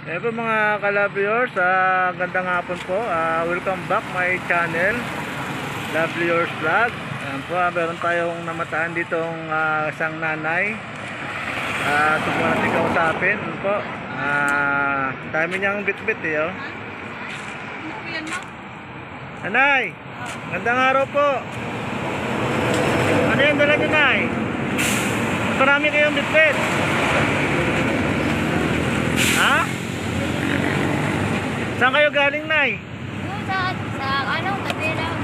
Eh po mga ka-love viewers, gandang hapon po. Welcome back my channel, Love Viewers Vlog. Ayan po, meron tayong namataan ditong isang nanay. Ito po natin kausapin. Ayan po, dami niyang bit-bit eh. Oh. Nanay, gandang araw po. Ano yung dala niyo, Nay? Marami kayong bit-bit. Ha? Saan kayo galing, Nay? Doon sa kabilang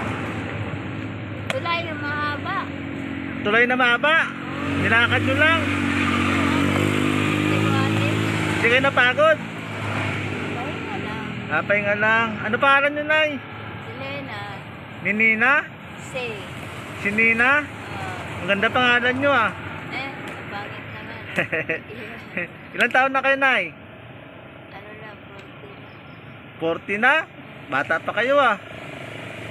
tulay na mahaba. Tuloy na mahaba. Nilakad nyo lang. Hindi kayo napagod. Pahinga lang. Pahinga lang. Ano pangalan nyo, Nay? Si Lena. Ni Nina? Si. Si Nina? Ang ganda pangalan nyo Bakit naman? Ilang taon na kayo, Nay? Ano lang, 40 40. na? Bata pa kayo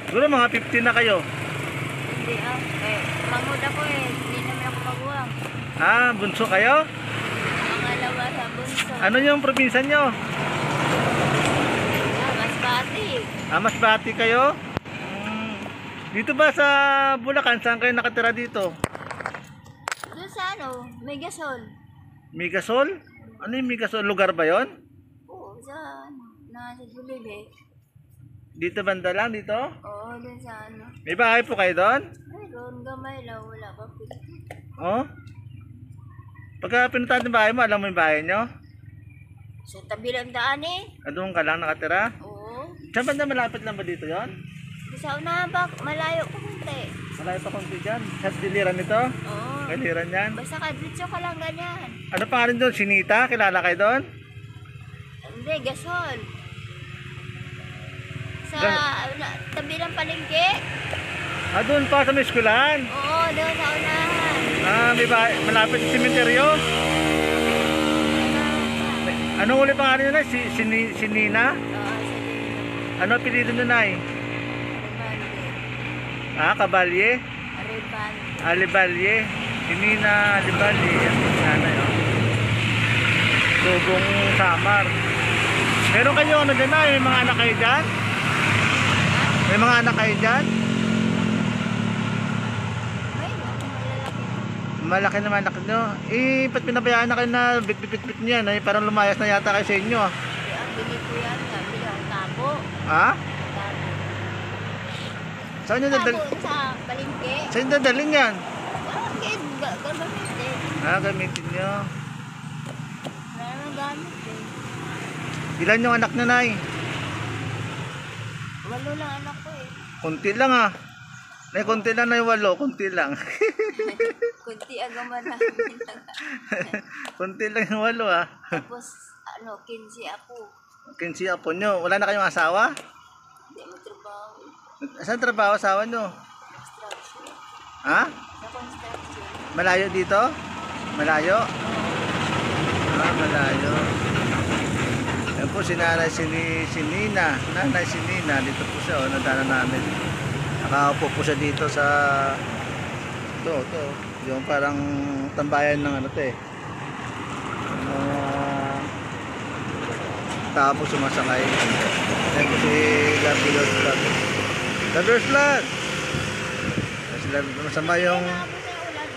Siguro mga 15 na kayo. Hindi pangod ako hindi naman ako maguwang. Bunso kayo? Pangalawa sa bunso. Ano yung probinsya nyo? Masbate. Masbate kayo? Dito ba sa Bulacan? Saan kayo nakatira dito? Doon sa Megasol. Migasol? Ano yung Migasol? Lugar ba yon? Oo, nasa Julibe. Dito banda lang dito? Oo, doon sa May bahay po kayo doon? Mayroon gamay lang, wala pa pili. Oh? Pagka pinuntahan yung bahay mo, alam mo yung bahay nyo? Sa tabi lang daan Doon ka lang nakatira? Oo. Saan banda malapit lang ba dito yon? Sa unahan ba, malayo ko kunti. Malayo pa konti dyan. Sa diliran nito? Oo. Diliran yan. Basta kadritso ka lang ganyan. Ano pangalan doon? Sinita? Kilala kayo doon? Hindi, gasol. Sa tabi ng palengke. Doon pa sa may eskwelahan? Oo, doon sa unahan. May bahay, malapit sa simenteryo? Anong uli pangalan nyo na? Si Nina? Oo, sa dito. Ano apelido nyo, Nay? Aribande. Kabalye? Aribande. Alibalye. Si Nina Alibalye. Yan po nanay. Tugong Samar. Meron kayo ano dyan, Nay? May mga anak kayo dyan? May mga anak kayo dyan? May malalaki. Malaki naman anak nyo. Ba't pinabayaan na kayo na bit-bit-bit nyo yan? Parang lumayas na yata kayo sa inyo. Ang bili ko yan, sabi lang, tabo. Ha? Tabo. Saan nyo dadalhin? Tabo sa palengke. Saan nyo dadalhin yan? Gagamitin. Gamitin nyo. Wala naman gamit Ilan yung anak nyo, Nay? 8 lang anak ko Kunti lang Nay, kunti lang na yung 8. Kunti lang. Kunti agaman namin. Kunti lang yung 8 Tapos 15 ako. 15 apo nyo. Wala na kayong asawa? Hindi mo trabaho. Saan trabaho asawa nyo? Construction. Sa construction. Malayo dito? Malayo? Malayo. Yan po si nanay si Nina. Nanay si Nina. Dito po siya. Nadala namin. Nakaupo po siya dito sa ito. Yung parang tambayan ng tapos sumasakay. Yan po si Gabriel's Vlog. Gabriel's Vlog!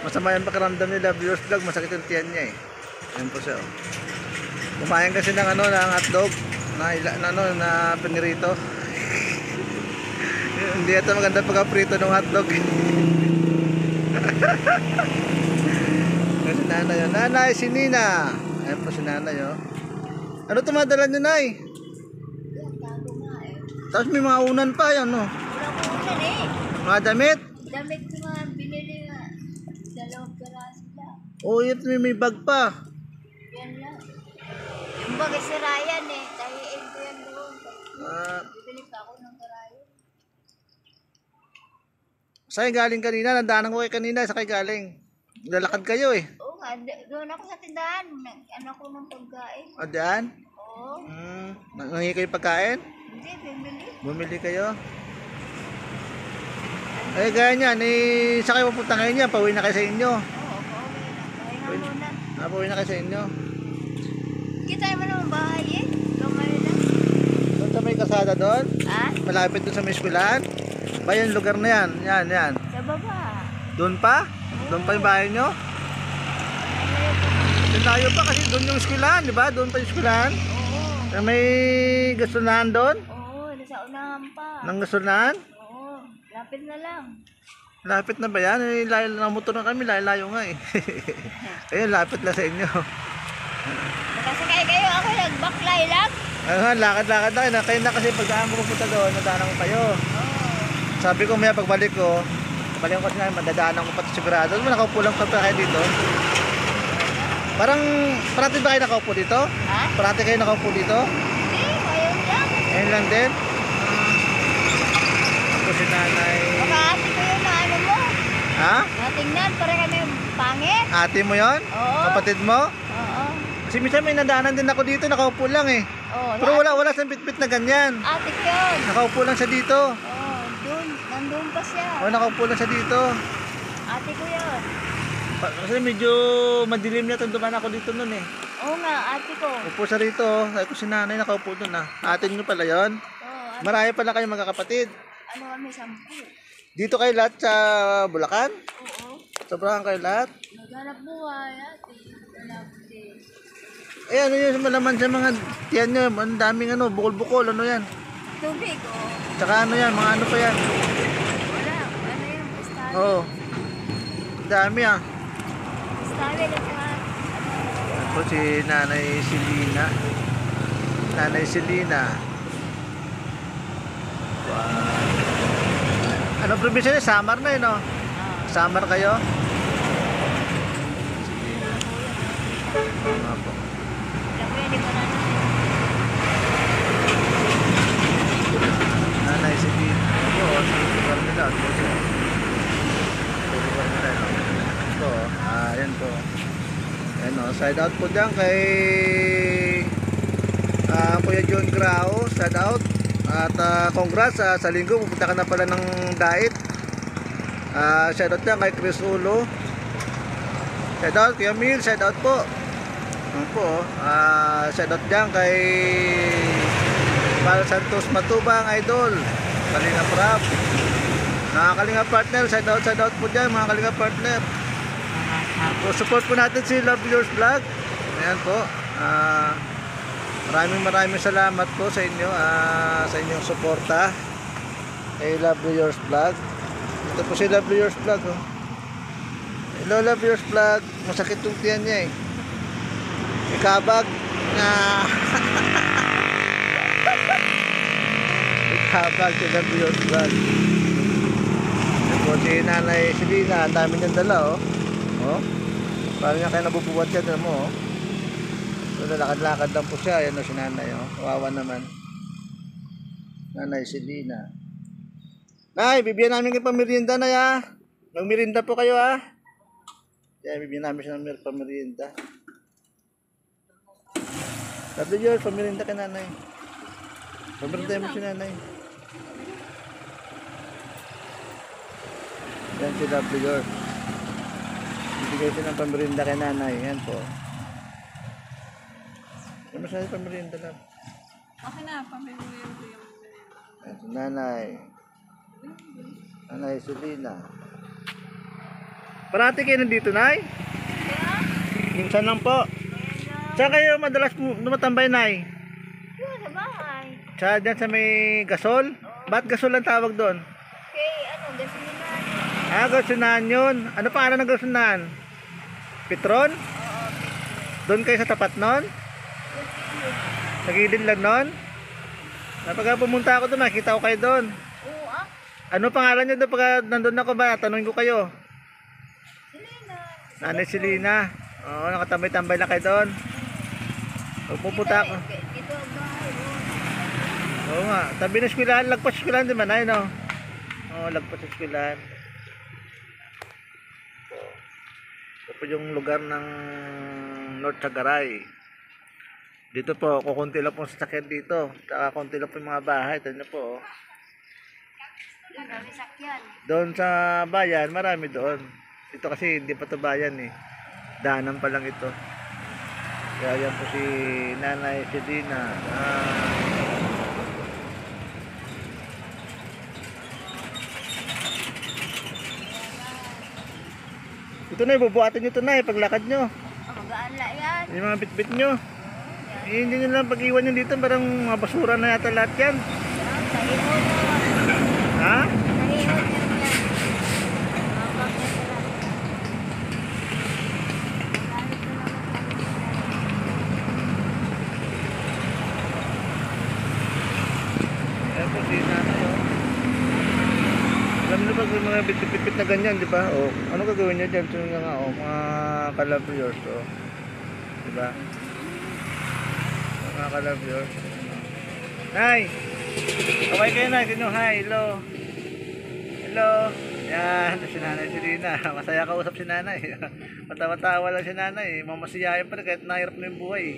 Masama yung pakiramdam ni Gabriel's Vlog. Masakit yung tiyan niya Yan po siya Kumain kasi ng ng hotdog na pinirito. Hindi ito maganda pagka-prito ng hotdog. Kasi nanay si Nina. Ayan po si nanay Ano tumadala nyo, Nay? Tago nga Tapos may mga unan pa yan Wala ko ulan Mga damit. Damit ko nga binili nga. 2 peraso lang. Ito may bag pa. Yan lang. Yung bagay si Ryan tahiin ko yan doon. Bibili pa ako ng karayo. Saan galing kanina? Nandaanan ko kayo kanina. Saan kayo galing? Lalakad kayo Oo nga, doon ako sa tindahan. Ano ko ng pagkain. Daan? Oo. Nangingi kayo pagkain? Hindi, bibili. Bumili kayo? Gaya niyan, saan kayo pupunta ngayon niya? Pauwi na kayo sa inyo? Oo, pauwi na. Pahinga muna. Pauwi na kayo sa inyo? Kita naman ang bahay kalsada doon? Ha? Malapit doon sa may eskwelahan? Ba yung lugar na yan? Yan. Sa baba. Doon pa? Doon pa yung bahay nyo? Layo pa kasi doon yung eskwelahan, di ba? Doon pa yung eskwelahan? Oo. Na may gasolanan doon? Oo, nasa unahan pa. Nang gasolanan? Oo, lapit na lang. Lapit na ba yan? Eh, layo ng motor na kami, layo nga eh. Ayun, lapit lang sa inyo. Nakasakay kayo, ako nagbaklay lang. Lakad-lakad na kayo na kasi pagdaan ko pupunta doon, nadaanan ko kayo. Oo. Sabi ko maya pagbalik ko, balik ko kasi na madadaanan ko pati sigurado. Doon nakaupo lang pa kayo dito. Parang, parati ba kayo nakaupo dito? Ha? Parati kayo nakaupo dito? Hindi, ayaw lang. Ayun lang din. Ako si nanay. Baka ate ko yun na ano mo. Ha? Natingnan, para kami pangit. Ate mo yon? Oo. Kapatid mo? Oo. Kasi minsan may nadaanan din ako dito, nakaupo lang eh. Oo. Pero wala siyang bitbit na ganyan. Ate ko yun. Nakaupo lang siya dito. Oo, nandun pa siya. O, nakaupo lang siya dito. Ate ko yun. Kasi medyo madilim na itong dumaan ako dito nun eh. Oo nga, ate ko. Upo siya rito. Sabi ko si nanay nakaupo dun ah. Atin nyo pala yon. Oo, Marami pala kayo magkakapatid. ano kami, 10. Dito kayo lahat sa Bulacan? Oo. Sobrahan kayo lahat? Naghanap buhay, ate. Hanap din. Eh ano yun malaman sa mga tiyan nyo? Ang daming ano, bukol-bukol. Ano yan? Tubig, oo. Tsaka ano yan? Mga ano pa yan? Wala, ano yun, basta. Oo. Dami ah. Sabi na sa Ako si Nanay Selina. Nanay Selina. Wow. Ano probinsya niya? Samar na yun, no? Samar kayo? Selina. Ano po? alam ko yan, di ba na Nanay Selina. Ako, sa lugar nila. Sa lugar nila, no? Ito, ayan po. Ayan o, side out po dyan kay Kuya John Grao, side out. At congrats, sa linggo pupunta ka na pala ng diet. Side out dyan kay Chris Ulo. Side out Kuya Mil, side out po. Ayan po, side out dyan kay Pal Santos Matubang Idol, Kalinga Prab. Kalinga Partner, side out po dyan mga Kalinga Partner. So, support po natin si Love Yours Vlog. Ayan po. Maraming salamat po sa inyo, sa inyong suporta kay Love Yours Vlog. Ito po si Love Yours Vlog. Oh. Hello Love Yours Vlog. Masakit yung tiyan niya eh. Ikabag na ikabag si Love Yours Vlog. Ito po si Nanay Selina. Ang dami niyang dala oh. Oh, parang nga kayo nabubuwat yan mo oh. So lalakad-lakad lang po siya. Ayan o si nanay oh. Kawawa naman. Nanay Selina. Nay, bibigyan namin kayo pamerienda na ya. Magmerienda po kayo ha. Kaya bibigyan namin siya ng pamerienda. Sabi George, pamerienda ka nanay. Pamerienda mo si nanay. Yan si W George. Bigay siya ng pamerinda kay nanay. Yan po. Ano masabi pamerinda lang? Okay na, pamilya yung Yan si nanay. Nanay Selina. Parati kayo nandito, nay? Minsan lang po. Saan kayo madalas tumatambay, nay? Yun, sa bahay. Dyan sa may gasol? Ba't gasol ang tawag doon? Kay, gasolinan. Gasolanan yun. Ano pangalan ng gasolanan? Petron? Doon kayo sa tapat nun? Sa gilid lang nun? Pagka pumunta ako doon, nakita ko kayo doon. Oo, Ano pangalan nyo doon pagka nandun ako ba? Tanungin ko kayo. Selena. Nanay Selina. Oo, nakatambay-tambay na kayo doon. Pag pupunta ako. Dito ang bahay. Oo nga, tabi ng eskwelahan. Lagpas sa eskwelahan din man ay no? Oo, lagpas sa eskwelahan. Ito po yung lugar ng North Sagaray. Dito po, kukunti lang po sa sakyan dito. Saka kunti lang po yung mga bahay. Ito nyo po. Oh. Dami sakyan. Doon sa bayan, marami doon. Ito kasi hindi pa to bayan eh. Daanan pa lang ito. Kaya yan po si Nanay Selina. Ito na, bubuhatin nyo ito na, paglakad nyo. Magaan lang yan. Yung mga bitbit nyo. Hindi nyo lang pag-iwan nyo dito, parang mga basura na yata lahat yan. Tahimod mo. Ha? Tahimod mo yan. Mabag na sila. Ayan po, si nanay, oh. Alam nyo pag mga bitbit na ganyan, di ba? O, ano gagawin nyo dyan? So nga, oh, mga kalabrios, oh. Di ba? Mga kalabrios. Nay! Okay kayo na, sino? Hi, hello. Hello. Yan, si nanay si Rina. Masaya kausap si nanay. Matawa-tawa lang si nanay. Mamasiyayan pa rin kahit nahirap na yung buhay.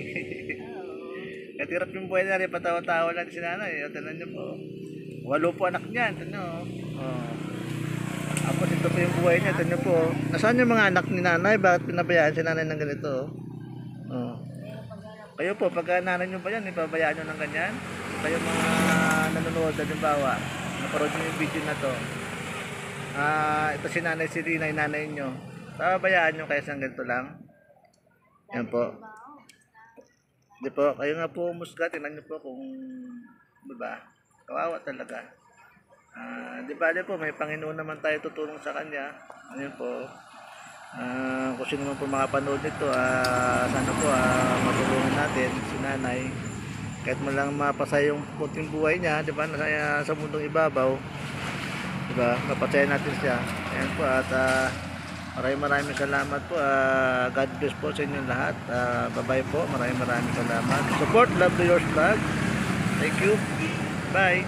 Kahit hirap yung buhay na rin, patawa-tawa lang si nanay. O, tanan nyo po. 8 po anak niyan, tanan. Oh. Tapos ito po yung buhay niya, tanan po. Nasaan yung mga anak ni nanay? Bakit pinabayaan si nanay ng ganito? Oh. Kayo po, pagka nanay nyo ba yan, ipabayaan nyo ng ganyan? Kayo mga nanonood, halimbawa, naparod nyo yung video na to. Ito si nanay si Rina, yung nanay nyo. Pabayaan nyo kayo sa ganito lang. Yan po. Di po, kayo nga po umusga, tingnan nyo po kung, diba, kawawa talaga. Di ba po, may Panginoon naman tayo tutulong sa kanya. Ayun po. Kung sino man po makapanood nito, sana po matulungan natin si nanay. Kahit mo lang mapasaya yung puting buhay niya, di ba, sa mundong ibabaw. Di ba, mapasaya natin siya. Ayan po, at maraming salamat po. God bless po sa inyo lahat. Bye-bye po. Maraming salamat. Support Love Yours Vlog. Thank you. Bye.